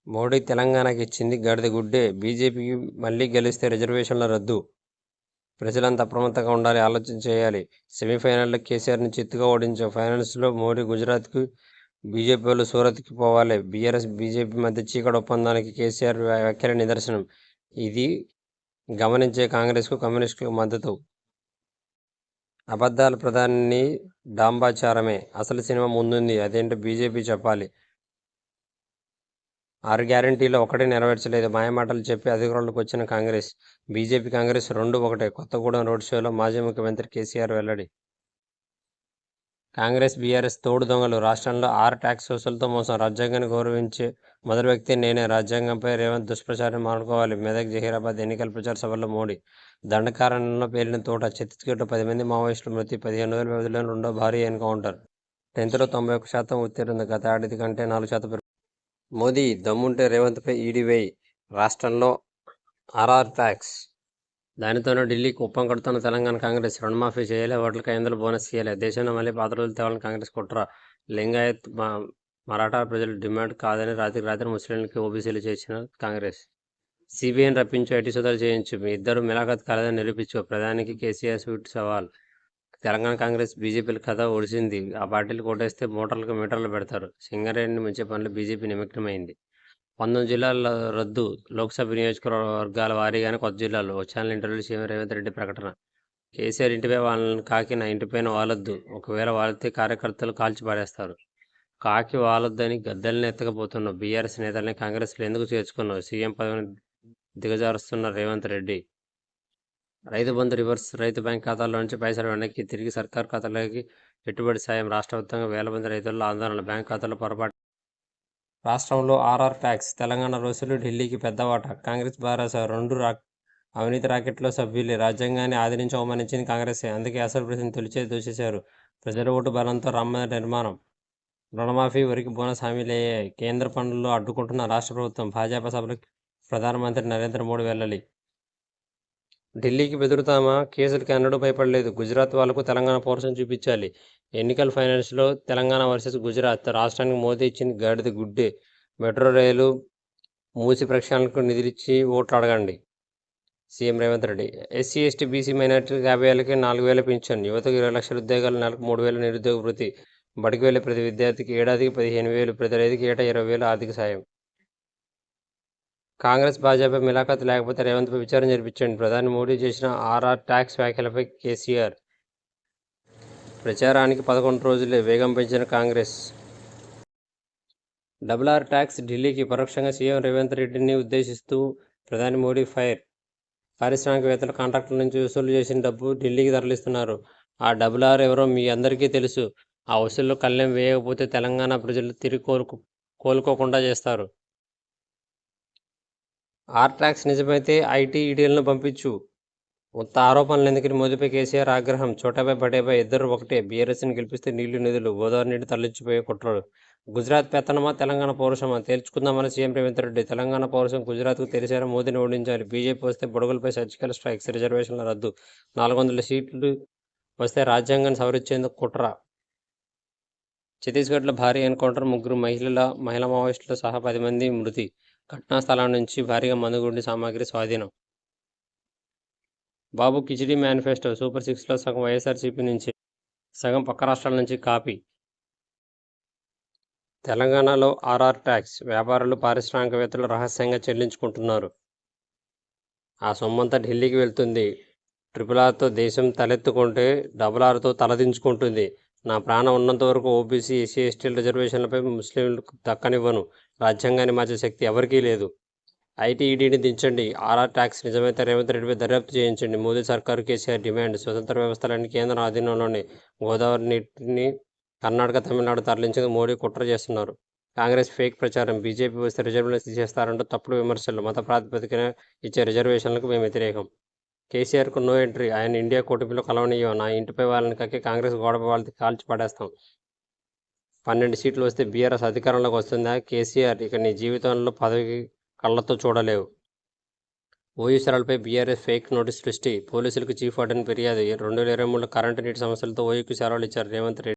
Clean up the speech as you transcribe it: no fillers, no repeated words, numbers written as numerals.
మోడీ తెలంగాణకి ఇచ్చింది గాడిద గుడ్డే. బీజేపీకి మళ్లీ గెలిస్తే రిజర్వేషన్ల రద్దు. ప్రజలంతా అప్రమత్తంగా ఉండాలి, ఆలోచన చేయాలి. సెమీఫైనల్లో కేసీఆర్ని చిత్తుగా ఓడించాం. ఫైనల్స్లో మోడీ గుజరాత్కు, బీజేపీ వాళ్ళు సూరత్కి పోవాలి. బీఆర్ఎస్ బీజేపీ మధ్య చీకటి ఒప్పందానికి కేసీఆర్ వ్యాఖ్యలే నిదర్శనం. ఇది గమనించే కాంగ్రెస్కు, కమ్యూనిస్టులకు మద్దతు. అబద్ధాల ప్రధాని డాంబాచారమే. అసలు సినిమా ముందుంది. అదేంటో బీజేపీ చెప్పాలి. 6 గ్యారంటీల్లో ఒకటి నెరవేర్చలేదు. మాయమాటలు చెప్పి అధికారంలోకి వచ్చిన కాంగ్రెస్, బీజేపీ కాంగ్రెస్ రెండూ ఒకటే. కొత్తగూడెం రోడ్ షోలో మాజీ ముఖ్యమంత్రి కేసీఆర్ వెల్లడి. కాంగ్రెస్ బీఆర్ఎస్ తోడు దొంగలు. రాష్ట్రంలో 6 ట్యాక్స్ వసూలుతో మోసం. రాజ్యాంగాన్ని గౌరవించే మొదటి వ్యక్తి నేనే. రాజ్యాంగంపై రేవంత్ దుష్ప్రచారం మానుకోవాలి. మెదక్, జహీరాబాద్ ఎన్నికల ప్రచార సభల్లో మోడీ. దండకారణ్యంలో పేలిన తోట. ఛత్తీస్గఢ్లో 10 మంది మావోయిస్టుల మృతి. 15 రోజుల వ్యవధిలోనే రెండో భారీ ఎన్కౌంటర్. 10థ్లో 91% ఉత్తీర్ణత. గత ఏడాది కంటే 4% పెరుగుదల. మోదీ దమ్ముంటే రేవంత్పై ఈడీ వేయి. రాష్ట్రంలో ఆర్ఆర్ ట్యాక్స్. దానితోనే ఢిల్లీకి ఉప్పం కడుతున్న తెలంగాణ కాంగ్రెస్. రుణమాఫీ చేయాలి, ఓట్లకి 500 బోనస్ ఇయ్యాలి. దేశంలో మళ్లీ పాత రోజులు తేవాలని కాంగ్రెస్ కుట్ర. లింగాయత్ మరాఠా ప్రజల డిమాండ్ కాదని రాత్రికి రాత్రి ముస్లింలకి ఓబీసీలు చేర్చిన కాంగ్రెస్. సిబిఐని రప్పించు, ఐటీ సోదాలు చేయించు, మీ ఇద్దరు మిలాఖత్ కాలేదని నిరూపించు. ప్రధానికి కేసీఆర్ స్వీట్ సవాల్. తెలంగాణ కాంగ్రెస్ బీజేపీల కథ ఒడిసింది. ఆ పార్టీలు కోటేస్తే మోటార్లకు మీటర్లు పెడతారు. సింగరేణిని ముంచే పనులు బీజేపీ నిమగ్నమైంది. 19 జిల్లాల రద్దు. లోక్సభ నియోజకవర్గాల వారీగానే కొత్త జిల్లాలు. ఛానల్ ఇంటర్వ్యూలో సీఎం రేవంత్ రెడ్డి ప్రకటన. కేసీఆర్ ఇంటిపై వాళ్ళని కాకి నా ఇంటిపైన వాలొద్దు. ఒకవేళ వాలితే కార్యకర్తలు కాల్చి పారేస్తారు. కాకి వాలొద్దని గద్దెల్ని ఎత్తకపోతున్నావు. బీఆర్ఎస్ నేతల్ని కాంగ్రెస్లో ఎందుకు చేర్చుకున్నావు? సీఎం పదవిని దిగజారుస్తున్న రేవంత్ రెడ్డి. రైతు బంధు రివర్స్. రైతు బ్యాంక్ ఖాతాల్లో నుంచి పైసలు వెనక్కి తిరిగి సర్కారు ఖాతాలోకి పెట్టుబడి సాయం. రాష్ట్ర వ్యాప్తంగా వేల మంది రైతుల్లో ఆందోళన. బ్యాంక్ ఖాతాలో పొరపాటు. రాష్ట్రంలో ఆర్ఆర్ ట్యాక్స్. తెలంగాణ రోజులు ఢిల్లీకి పెద్దవాట. కాంగ్రెస్ భరోసా. 2 అవినీతి రాకెట్లో సభ్యులే. రాజ్యాంగాన్ని ఆది నుంచి అవమానించింది కాంగ్రెసే. అందుకే అసలు ప్రశ్న తొలిచేది దూసేశారు. ప్రజల ఓటు బలంతో రామమందిర నిర్మాణం. రుణమాఫీ, వరికి బోనస్ హామీలయ్యాయి. కేంద్ర పనుల్లో అడ్డుకుంటున్న రాష్ట్ర ప్రభుత్వం. భాజపా సభలకు ప్రధానమంత్రి నరేంద్ర మోడీ వెల్లడి. ఢిల్లీకి బెదురుతామా? కేసులకి అన్నడూ భయపడలేదు. గుజరాత్ వాళ్లకు తెలంగాణ పౌరుషం చూపించాలి. ఎన్నికల ఫైనల్స్లో తెలంగాణ వర్సెస్ గుజరాత్. రాష్ట్రానికి మోదీ ఇచ్చింది గాడిద గుడ్డే. మెట్రో రైలు మూసి ప్రక్షాళనకు నిధులిచ్చి ఓట్లు అడగండి. CM Revanth Reddy. SC, ST, BC మైనార్టీలకు 50,000కి 4,000 పింఛన్. యువతకు 20 లక్షల ఉద్యోగాలు. నెలకు 3,000 నిరుద్యోగ వృత్తి. బడికి వెళ్లే ప్రతి విద్యార్థికి ఏడాదికి 15,000. ప్రతి రైతుకి ఏటా 20,000 ఆర్థిక సాయం. కాంగ్రెస్ భాజపా మిలాఖత్ లేకపోతే రేవంత్పై విచారణ జరిపించండి. ప్రధాని మోడీ చేసిన ఆర్ఆర్ ట్యాక్స్ వ్యాఖ్యలపై కేసీఆర్. ప్రచారానికి 11 రోజులే. వేగం పెంచిన కాంగ్రెస్. R tax. ఢిల్లీకి పరోక్షంగా సీఎం రేవంత్ రెడ్డిని ఉద్దేశిస్తూ ప్రధాని మోడీ ఫైర్. పారిశ్రామికవేత్తల, కాంట్రాక్టుల నుంచి వసూలు చేసిన డబ్బు ఢిల్లీకి తరలిస్తున్నారు. ఆ ఆర్ ఎవరో మీ అందరికీ తెలుసు. ఆ వసూల్లో కళ్ళెం వేయకపోతే తెలంగాణ ప్రజలు తిరిగి కోలుకోకుండా చేస్తారు. ఆర్ ట్యాక్స్ నిజమైతే ఐటీ, ఈడీలను పంపించు. ఉత్త ఆరోపణలు ఎందుకని మోదీపై కేసీఆర్ ఆగ్రహం. చోటాపై బటేపై ఇద్దరు ఒకటే. బీఆర్ఎస్ని గెలిపిస్తే నీళ్లు నిధులు. గోదావరి నీటి తరలించిపోయే కుట్రలు. గుజరాత్ పెత్తనమా, తెలంగాణ పౌరుషమా తేల్చుకుందామని సీఎం రేవంత్ రెడ్డి. తెలంగాణ పౌరుషం గుజరాత్కు తెలిసారా? మోదీని ఓడించాలి. బీజేపీ వస్తే బడుగులపై సర్జికల్ స్ట్రైక్స్. రిజర్వేషన్ల రద్దు. 400 సీట్లు వస్తే రాజ్యాంగాన్ని సవరించేందుకు కుట్ర. ఛత్తీస్గఢ్లో భారీ ఎన్కౌంటర్. 3 మహిళా మావోయిస్టులు సహా 10 మంది మృతి. ఘటనా స్థలం నుంచి భారీగా మందుగుండు సామాగ్రి స్వాధీనం. బాబు కిచిడి మేనిఫెస్టో. సూపర్ 6లో సగం వైఎస్ఆర్సీపీ నుంచి, సగం పక్క రాష్ట్రాల నుంచి కాపీ. తెలంగాణలో ఆర్ఆర్ ట్యాక్స్. వ్యాపారులు, పారిశ్రామికవేత్తలు రహస్యంగా చెల్లించుకుంటున్నారు. ఆ సొమ్మంతా ఢిల్లీకి వెళ్తుంది. RRRతో దేశం తలెత్తుకుంటే RRRతో తలదించుకుంటుంది. నా ప్రాణం ఉన్నంత వరకు ఓబీసీ, ఎస్సీ, ఎస్టీల రిజర్వేషన్లపై ముస్లింలకు దక్కనివ్వను. రాజ్యాంగాన్ని మార్చే శక్తి ఎవరికీ లేదు. ఐటీ, ఈడీని దించండి. ఆర్ఆర్ ట్యాక్స్ నిజమైతే రేవంత్ రెడ్డిపై దర్యాప్తు చేయించండి. మోదీ సర్కారు కేసీఆర్ డిమాండ్. స్వతంత్ర వ్యవస్థలన్నీ కేంద్రం ఆధీనంలోనే. గోదావరి నీటిని కర్ణాటక, తమిళనాడు తరలించేందుకు మోడీ కుట్ర చేస్తున్నారు. కాంగ్రెస్ ఫేక్ ప్రచారం. బీజేపీ వస్తే రిజర్వేషన్లు తీసేస్తారంటూ తప్పుడు విమర్శలు. మత ప్రాతిపదికన ఇచ్చే రిజర్వేషన్లకు మేము వ్యతిరేకం. కేసీఆర్కు నో ఎంట్రీ. ఆయన ఇండియా కూటమిలో కలవనీయం. నా ఇంటిపై వాళ్ళని కక్కి కాంగ్రెస్ గోడపై వాళ్ళకి కాల్చి పడేస్తాం. 12 సీట్లు వస్తే బీఆర్ఎస్ అధికారంలోకి వస్తుందా? కేసీఆర్, ఇక నీ జీవితంలో పదవి కళ్లతో చూడలేవు. ఓయూసరాలపై బీఆర్ఎస్ ఫేక్ నోటీస్ సృష్టి. పోలీసులకు చీఫ్ వార్డెన్ ఫిర్యాదు. 2023లో కరెంటు, నీటి సమస్యలతో ఓయూకు సెలవులు ఇచ్చారు రేవంత్ రెడ్డి.